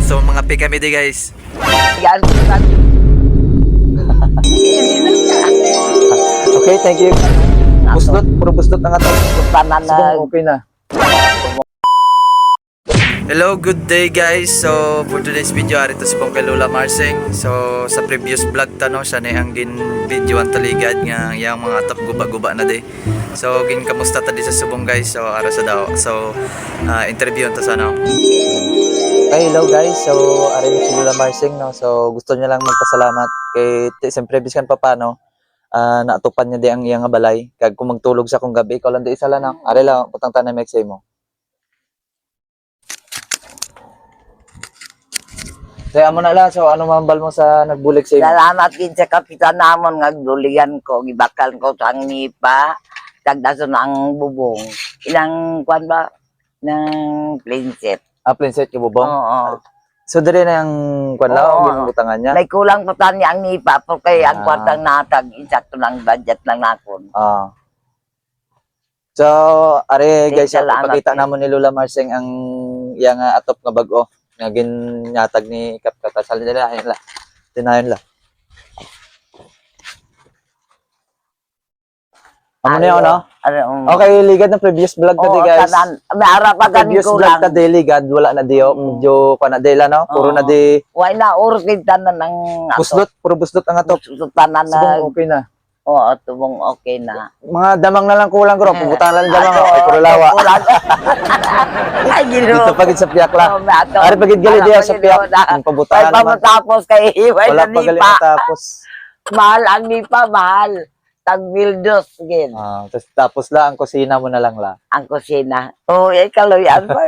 So mga pick kami di guys. Yan. Okay, thank you. Busdot, puro busdot na nga to. Tanan na. Subong okay na. Hello, good day guys. So for today's video, arito si Pong kay Lola Marsing. So sa previous vlog tano, siya na ang gin video ang taligad nga yang mga atap guba-guba na day. So gin kamusta ta di sa subong guys. So ara sa daw. So interview ta sana. Okay, hello guys. So arin si Lola Marsing, no. So gusto niya lang magpasalamat kay siyempre biskan pa paano. Naatupan niya di ang iyang balay. Kag kung magtulog sa kung gabi, ikaw lang di isa lang na. Ari lang putang tanan mexay mo. Kaya mo na lang, so ano mambal mo sa nagbulig sa iyo? Salamat din sa kapitan namon nga duligan ko, gibakal ko sa ang nipa, tagdaso na ang bubong. Ilang kwan ba ng plainset. Plainset yung bubong? Oo. So dali na yung kwan lang, Oo. ang binubutangan niya? May kulang pa tani ang nipa, pero kay ang kwartang natag, insakto lang budget lang nakon. So, are guys, Salamat ipakita din. namon ni Lola Marsing ang iyang atop nga bag-o nga ginyatag ni Kapkata. Sali nila, ayun la. Tinayon la. Amo niyo, no? Okay, ligad ng previous vlog Oo, na di guys. may ara pa gani Previous vlog kulang. na di ligad, wala na di, medyo panadela, no? Puro Oo. na di Why na urgid tanan ng busdot, puro busdot ang atop. tanan na. Subong okay na. Oo, tubong okay na. Mga damang na lang kulang ko, puputan na lang damang, ay puro lawa. Ay, gino. Dito pagid sa piyak la. Oo, may ato. Ari pagid gali diya sa Wala piyak. pagid Ang Ay, pabutahan pa naman. matapos kay hiway Wala na pa gali nipa. matapos. Mahal ang nipa, mahal. Tag-bildos, gin. Tapos la, ang kusina mo na lang la. Ang kusina. Oo, ay kaloyan pa.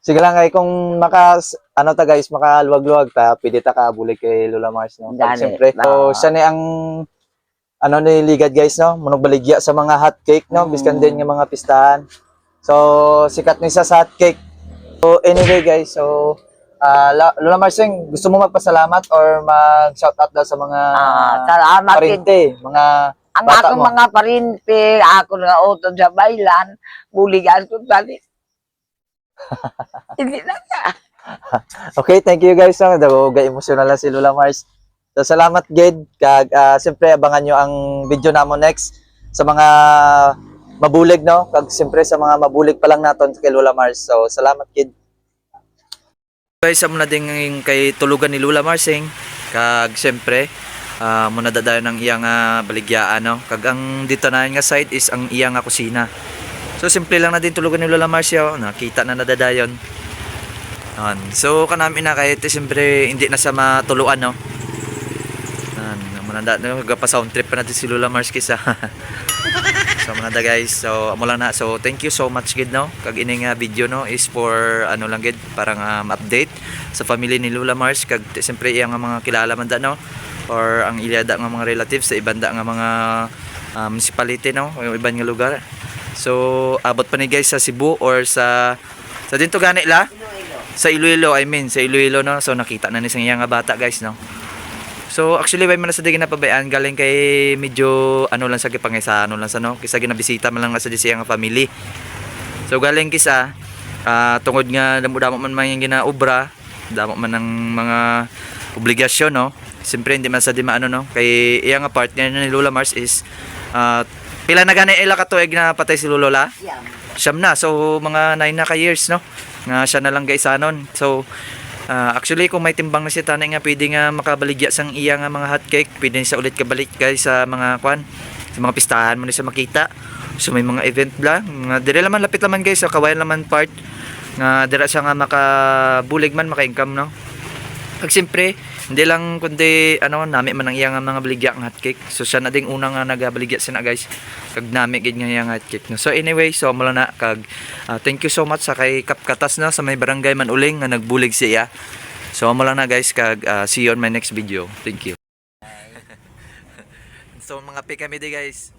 Sige lang ay kung ano ta guys, makaluwag-luwag ta, pwede ta kaabulig kay Lola Mars, no? Gani. Siyempre, so siya ni ang ano ni ligad guys, no? Munog baligya sa mga hot cake, no? Biskan din yung mga pistahan. So, sikat ni sa hot cake. So, anyway guys, so Lola Marsing, gusto mo magpasalamat or mag-shoutout daw sa mga Salamat din. parente, mga Ang bata akong mo? mga parinpe, ako nga utod sa bailan, buligan ko tali. Hindi na ka. Okay, thank you guys. Daw emotional na si Lola Mars. So, salamat gid. Kag siyempre abangan nyo ang video namo next sa mga mabulig, no? Kag siyempre sa mga mabulig pa lang naton kay Lola Mars. So, salamat gid. Guys, amo na din kay tulugan ni Lola Marsing. Kag siyempre, muna dadayon ng iyang baligyaan, no? Kag ang dito na nga side is ang iyang kusina. So simple lang na din tulugan ni Lola Marcio, nakita na nadadayon. So kanami na kahit siyempre hindi na sa matuluan, no? Mananda no, pa sound trip pa natin si Lola Mars kisa. So mananda guys, so amo lang na. So thank you so much gid, no? Kag ining video, no, is for ano lang gid, parang update sa family ni Lola Mars. Kag siyempre iyang mga kilala man da, no, or ang ilyada nga mga relatives sa ibanda nga mga municipality, no, o iban nga lugar. So abot pa ni guys sa Cebu or sa dinto gani la sa Iloilo, I mean sa Iloilo, no. So nakita na ni sa iyang bata guys, no. So actually way man sa digin na pabayaan galing kay medyo ano lang sa gipangisa ano lang sa, no, kisa ginabisita man lang sa disiyang family. So galing kisa tungod nga damo-damo man yung ginaobra, damo man ng mga obligasyon, no. Siyempre hindi man sa di maano, no, kay iyang partner ni Lola Mars is pila na gani ila katuig na patay si Lola? Siyam na. So mga 9 na ka years, no, nga siya na lang gaisanon. So actually kung may timbang na si tanay nga pwede nga makabaligya sang iya nga mga hot cake, pwede siya ulit kabalik guys sa mga kwan, sa mga pistahan mo ni sa makita. So may mga event bla nga dire laman lapit laman guys sa Kawayan laman part nga dira siya nga makabulig man, maka-income, no. Kag siyempre hindi lang kundi ano nami man ang iya nga mga baligya ng hot cake. So siya na ding una nga nagabaligya sina guys, kag nami gid nga iya nga hot cake, no. So anyway, so mula na kag thank you so much sa kay Kapkatas, na sa may barangay Manuling nga nagbulig siya. So mula na guys, kag see you on my next video. Thank you. So mga pick kami di guys.